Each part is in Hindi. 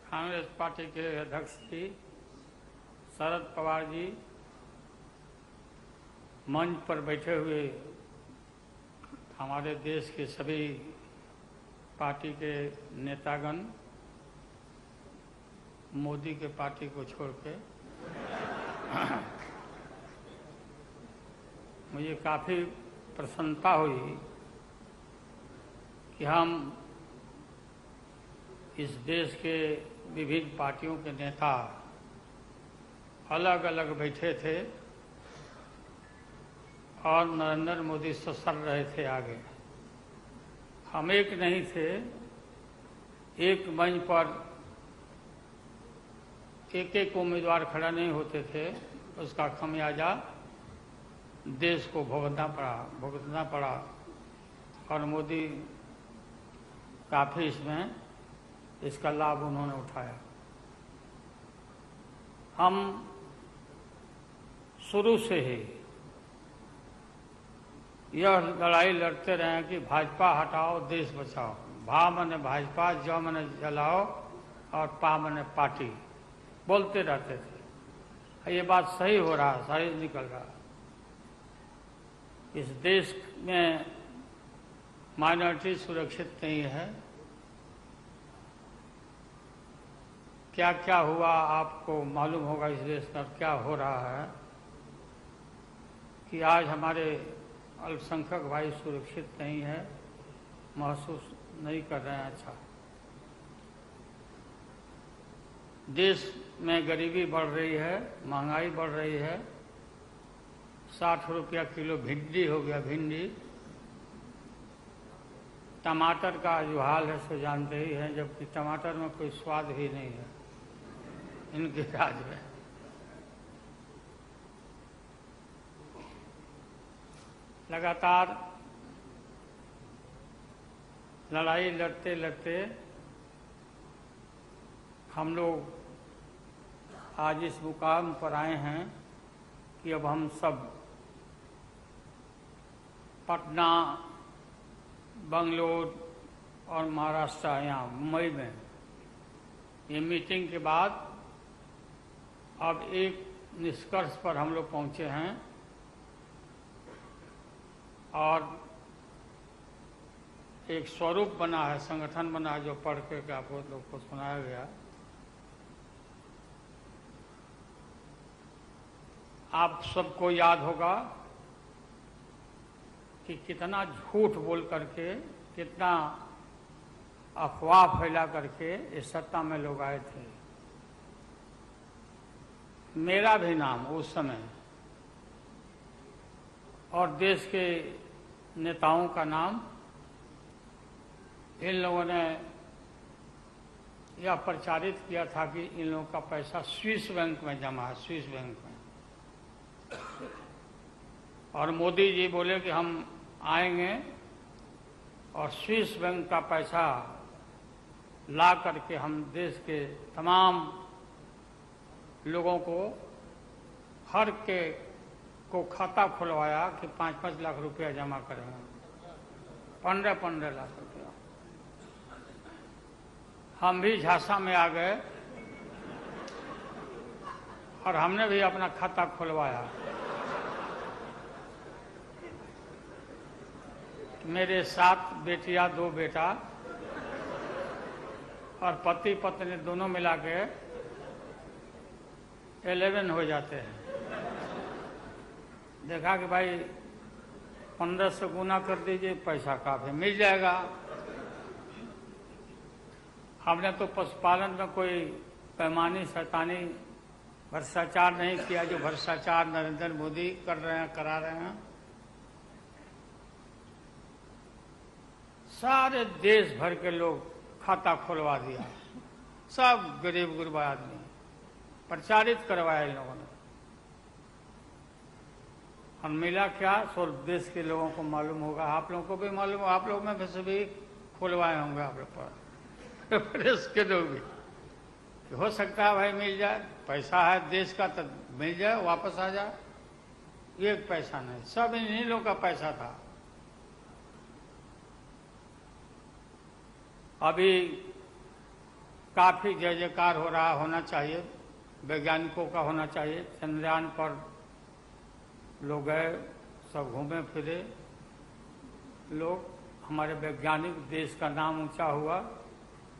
कांग्रेस पार्टी के अध्यक्ष जी शरद पवार जी मंच पर बैठे हुए हमारे देश के सभी पार्टी के नेतागण मोदी के पार्टी को छोड़ के मुझे काफ़ी प्रसन्नता हुई कि हम इस देश के विभिन्न पार्टियों के नेता अलग अलग बैठे थे और नरेंद्र मोदी ससर रहे थे आगे। हम एक नहीं थे, एक मंच पर एक एक उम्मीदवार खड़ा नहीं होते थे। उसका खमियाजा देश को भुगतना पड़ा और मोदी काफ़ी इसका लाभ उन्होंने उठाया। हम शुरू से ही यह लड़ाई लड़ते रहे कि भाजपा हटाओ देश बचाओ। भा मने भाजपा, ज मने जलाओ और पा मने पार्टी बोलते रहते थे। ये बात सही हो रहा, सही निकल रहा। इस देश में माइनॉरिटी सुरक्षित नहीं है। क्या क्या हुआ आपको मालूम होगा इस देश में क्या हो रहा है कि आज हमारे अल्पसंख्यक भाई सुरक्षित नहीं है, महसूस नहीं कर रहे हैं। अच्छा, देश में गरीबी बढ़ रही है, महंगाई बढ़ रही है। 60 रुपया किलो भिंडी हो गया। भिंडी, टमाटर का जो हाल है सो जानते ही हैं, जबकि टमाटर में कोई स्वाद ही नहीं है इनके राज में। लगातार लड़ाई लड़ते लड़ते हम लोग आज इस मुकाम पर आए हैं कि अब हम सब पटना, बंगलोर और महाराष्ट्र यहाँ मुंबई में ये मीटिंग के बाद अब एक निष्कर्ष पर हम लोग पहुँचे हैं और एक स्वरूप बना है, संगठन बना है जो पढ़ के आप लोग को सुनाया गया। आप सबको याद होगा कि कितना झूठ बोल करके, कितना अफवाह फैला करके इस सत्ता में लोग आए थे। मेरा भी नाम उस समय और देश के नेताओं का नाम इन लोगों ने यह प्रचारित किया था कि इन लोगों का पैसा स्विस बैंक में जमा है, स्विस बैंक में। और मोदी जी बोले कि हम आएंगे और स्विस बैंक का पैसा ला करके हम देश के तमाम लोगों को हर के को खाता खुलवाया कि 5-5 लाख रुपया जमा करेंगे। 15-15 लाख रुपया। हम भी झांसा में आ गए और हमने भी अपना खाता खुलवाया। मेरे 7 बेटियां, 2 बेटा और पति पत्नी दोनों मिला के 11 हो जाते हैं। देखा कि भाई 15 से गुना कर दीजिए, पैसा काफी मिल जाएगा। हमने तो पशुपालन में कोई पैमानी शैतानी भ्रष्टाचार नहीं किया जो भ्रष्टाचार नरेंद्र मोदी कर रहे हैं, करा रहे हैं। सारे देश भर के लोग खाता खुलवा दिया, सब गरीब गुरबा आदमी प्रचारित करवाया इन लोगों ने। और मिला क्या, सो देश के लोगों को मालूम होगा, आप लोगों को भी मालूम, आप लोग में से भी खुलवाए होंगे आप लोग पर, प्रेस के लोग भी। हो सकता है भाई मिल जाए, पैसा है देश का तो मिल जाए, वापस आ जाए। एक पैसा नहीं, सब इन्हीं लोगों का पैसा था। अभी काफी जय जयकार हो रहा होना चाहिए, वैज्ञानिकों का होना चाहिए। चंद्रयान पर लोग गए, सब घूमे फिरे लोग, हमारे वैज्ञानिक, देश का नाम ऊंचा हुआ।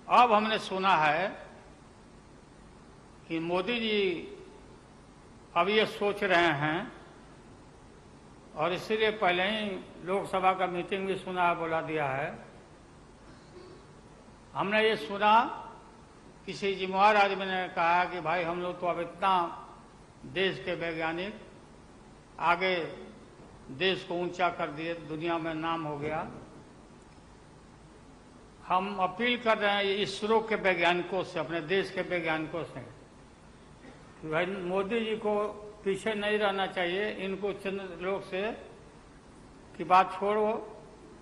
अब हमने सुना है कि मोदी जी अब ये सोच रहे हैं, और इसीलिए पहले ही लोकसभा का मीटिंग भी सुना, बुला दिया है। हमने ये सुना, किसी जिम्मेवार आदमी ने कहा कि भाई हम लोग तो अब इतना देश के वैज्ञानिक आगे देश को ऊंचा कर दिए, दुनिया में नाम हो गया। हम अपील कर रहे हैं इसरो के वैज्ञानिकों से, अपने देश के वैज्ञानिकों से, कि भाई मोदी जी को पीछे नहीं रहना चाहिए। इनको चंद्रलोक से की बात छोड़ो,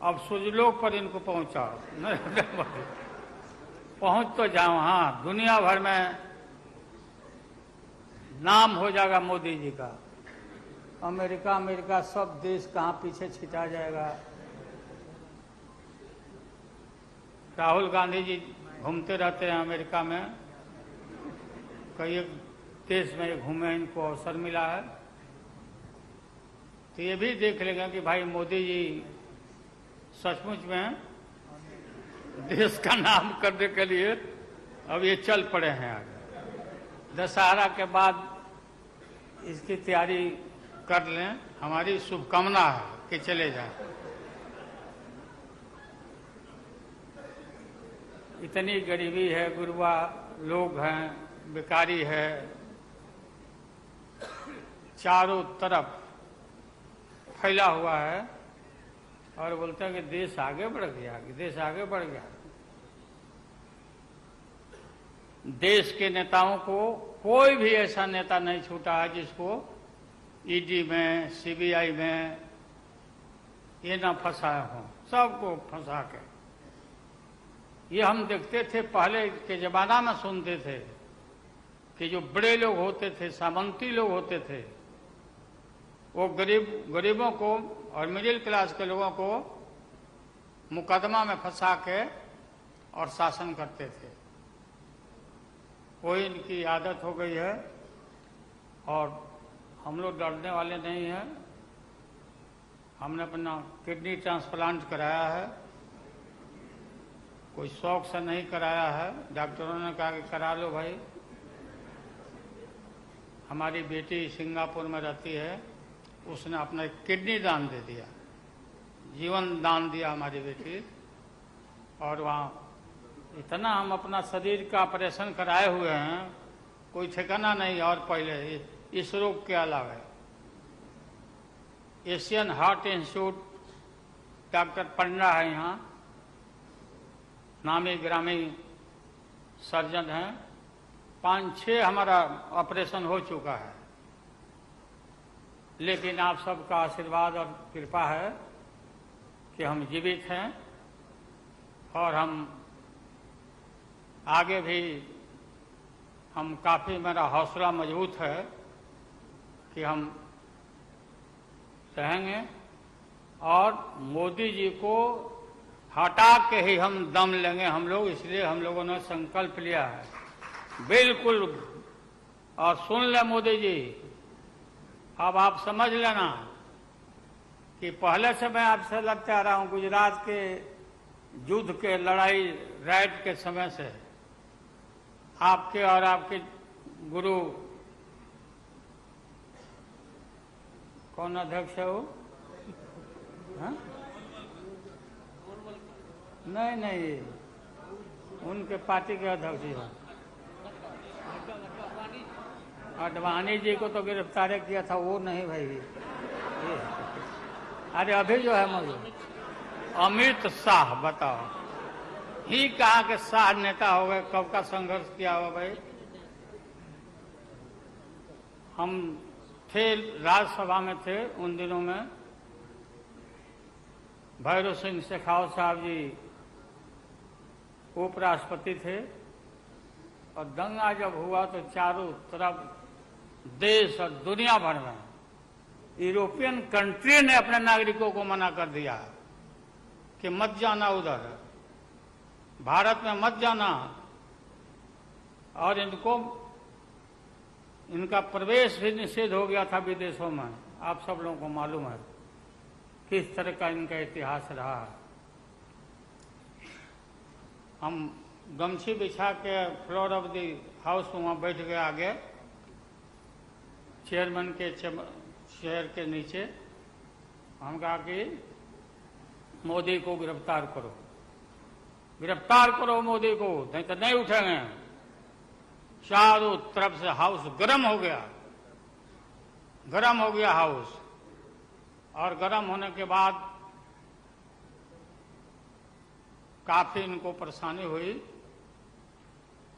अब सूर्यलोक पर इनको पहुंचाओ। पहुंच तो जाओ, हाँ, दुनिया भर में नाम हो जाएगा मोदी जी का। अमेरिका सब देश कहाँ पीछे छिटा जाएगा। राहुल गांधी जी घूमते रहते हैं अमेरिका में, कई देश में घूमे, इनको अवसर मिला है। तो ये भी देख लेंगे कि भाई मोदी जी सचमुच में देश का नाम करने के लिए अब ये चल पड़े हैं आगे। दशहरा के बाद इसकी तैयारी कर लें, हमारी शुभकामना है कि चले जाएं। इतनी गरीबी है, गुरबा लोग हैं, बेकारी है, चारों तरफ फैला हुआ है, और बोलते हैं कि देश आगे बढ़ गया, कि देश आगे बढ़ गया। देश के नेताओं को कोई भी ऐसा नेता नहीं छूटा है जिसको ईडी में, सीबीआई में ये ना फंसाए हों, सबको फंसा के। ये हम देखते थे पहले के जमाना में, सुनते थे कि जो बड़े लोग होते थे, सामंती लोग होते थे, वो गरीबों को और मिडिल क्लास के लोगों को मुकदमा में फंसा के और शासन करते थे। कोई इनकी आदत हो गई है, और हम लोग डरने वाले नहीं हैं। हमने अपना किडनी ट्रांसप्लांट कराया है, कोई शौक से नहीं कराया है। डॉक्टरों ने कहा कि करा लो भाई। हमारी बेटी सिंगापुर में रहती है, उसने अपना किडनी दान दे दिया, जीवन दान दिया हमारी बेटी। और वहाँ इतना हम अपना शरीर का ऑपरेशन कराए हुए हैं, कोई ठिकाना नहीं। और पहले इस रोग के अलावा एशियन हार्ट इंस्टीट्यूट, डॉक्टर पंडा है यहाँ, नामी ग्रामी सर्जन हैं। 5-6 हमारा ऑपरेशन हो चुका है। लेकिन आप सबका आशीर्वाद और कृपा है कि हम जीवित हैं, और हम आगे भी, हम काफ़ी, मेरा हौसला मजबूत है कि हम रहेंगे, और मोदी जी को हटा के ही हम दम लेंगे हम लोग। इसलिए हम लोगों ने संकल्प लिया है, बिल्कुल। और सुन ले मोदी जी, अब आप समझ लेना कि पहले से मैं आपसे लड़ते आ रहा हूं, गुजरात के युद्ध के, लड़ाई राइट के समय से। आपके और आपके गुरु, कौन अध्यक्ष है वो? हाँ? नहीं, उनके पार्टी के अध्यक्ष जी हैं। अडवाणी जी को तो गिरफ्तार किया था, वो नहीं भाई। अरे अभी जो है मौजूद अमित शाह, बताओ, ही कहा के शाह नेता हो गए, कब का संघर्ष किया हुआ भाई। हम थे, राज्यसभा में थे उन दिनों में। भैरव सिंह शेखावत साहब जी उपराष्ट्रपति थे, और दंगा जब हुआ तो चारों तरफ देश और दुनिया भर में यूरोपियन कंट्री ने अपने नागरिकों को मना कर दिया कि मत जाना उधर, भारत में मत जाना, और इनका प्रवेश भी निषेध हो गया था विदेशों में। आप सब लोगों को मालूम है किस तरह का इनका इतिहास रहा। हम गमछी बिछा के फ्लोर ऑफ द हाउस वहां बैठ गए आगे चेयरमैन के चेयर के नीचे। हम कहा कि मोदी को गिरफ्तार करो, गिरफ्तार करो मोदी को, नहीं तो नहीं उठेंगे। चारों तरफ से हाउस गर्म हो गया, गर्म हो गया हाउस। और गर्म होने के बाद काफी इनको परेशानी हुई।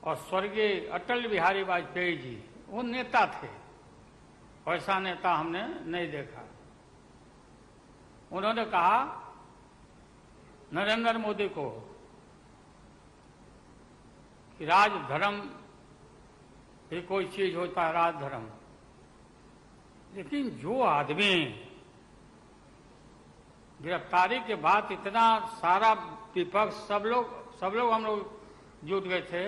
और स्वर्गीय अटल बिहारी वाजपेयी जी वो नेता थे, वैसा नेता हमने नहीं देखा। उन्होंने कहा नरेंद्र मोदी को कि राजधर्म भी कोई चीज होता है, राजधर्म। लेकिन जो आदमी गिरफ्तारी के बाद इतना सारा विपक्ष सब लोग हम लोग जुट गए थे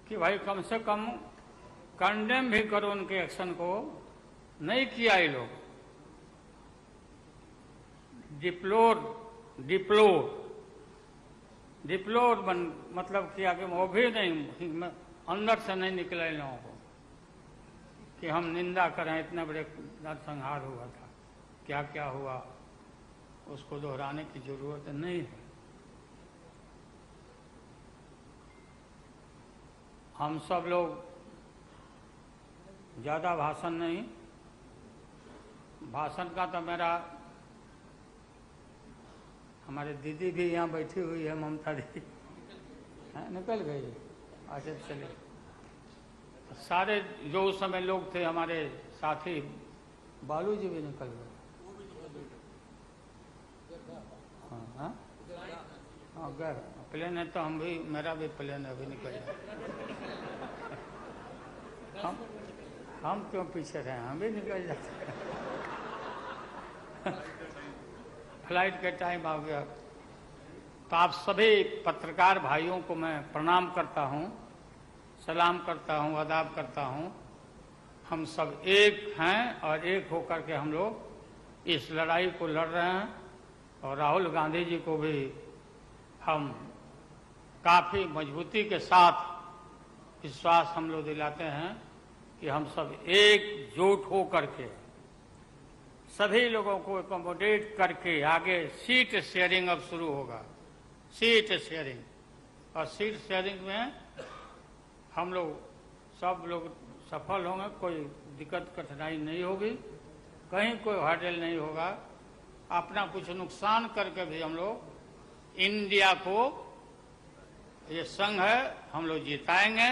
कि भाई कम से कम कंडेम भी करो उनके एक्शन को। नहीं किया ये लोग। डिप्लोर मतलब किया कि वो भी नहीं, अंदर से नहीं निकला इन लोगों को कि हम निंदा करें। इतने बड़े नरसंहार हुआ था, क्या क्या हुआ उसको दोहराने की जरूरत नहीं है। हम सब लोग ज्यादा भाषण नहीं, भाषण का तो मेरा, हमारे दीदी भी यहाँ बैठी हुई है, ममता दीदी निकल गई। अच्छा चले, सारे जो उस समय लोग थे हमारे साथी, बालू जी भी निकल गए। हाँ गए प्लेन है तो हम भी, मेरा भी प्लेन अभी निकल जाए। हम क्यों पीछे रहे, हम भी निकल जाते। फ्लाइट के टाइम आ गया। तो आप सभी पत्रकार भाइयों को मैं प्रणाम करता हूं, सलाम करता हूं, आदाब करता हूं। हम सब एक हैं और एक होकर के हम लोग इस लड़ाई को लड़ रहे हैं। और राहुल गांधी जी को भी हम काफी मजबूती के साथ विश्वास हम लोग दिलाते हैं कि हम सब एकजुट हो करके सभी लोगों को एकोमोडेट करके आगे सीट शेयरिंग अब शुरू होगा। सीट शेयरिंग, और सीट शेयरिंग में हम लोग सब लोग सफल होंगे। कोई दिक्कत कठिनाई नहीं होगी, कहीं कोई हर्डल नहीं होगा। अपना कुछ नुकसान करके भी हम लोग इंडिया को, ये संघ है, हम लोग जिताएंगे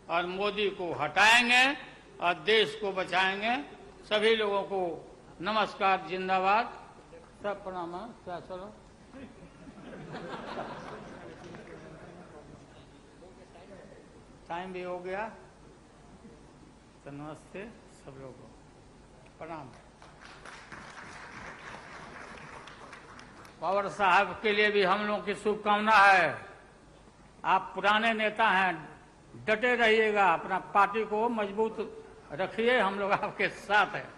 और मोदी को हटाएंगे और देश को बचाएंगे। सभी लोगों को नमस्कार, जिंदाबाद, सब प्रणाम। क्या चलो टाइम भी हो गया तो नमस्ते सब लोगों को, प्रणाम। पवार साहब के लिए भी हम लोगों की शुभकामना है। आप पुराने नेता हैं, डटे रहिएगा, अपना पार्टी को मजबूत रखिए, हम लोग आपके साथ हैं।